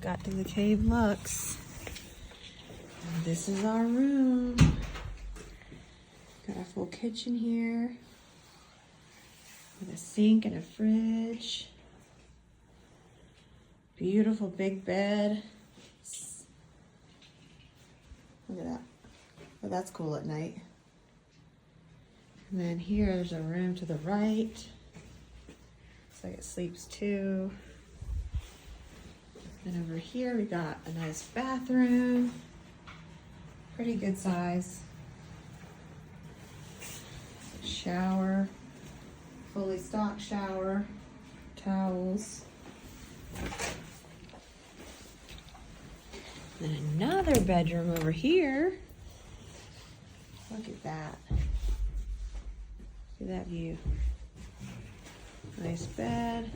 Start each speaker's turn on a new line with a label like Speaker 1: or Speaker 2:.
Speaker 1: got to the cave Luxe. And this is our room. Got a full kitchen here with a sink and a fridge. Beautiful big bed. Look at that. Oh, that's cool at night. And then here, there's a room to the right. Looks like it sleeps two. And over here, we got a nice bathroom. Pretty good size. Shower. Fully stocked shower. Towels. Then another bedroom over here. Look at that. Look at that view. Nice bed.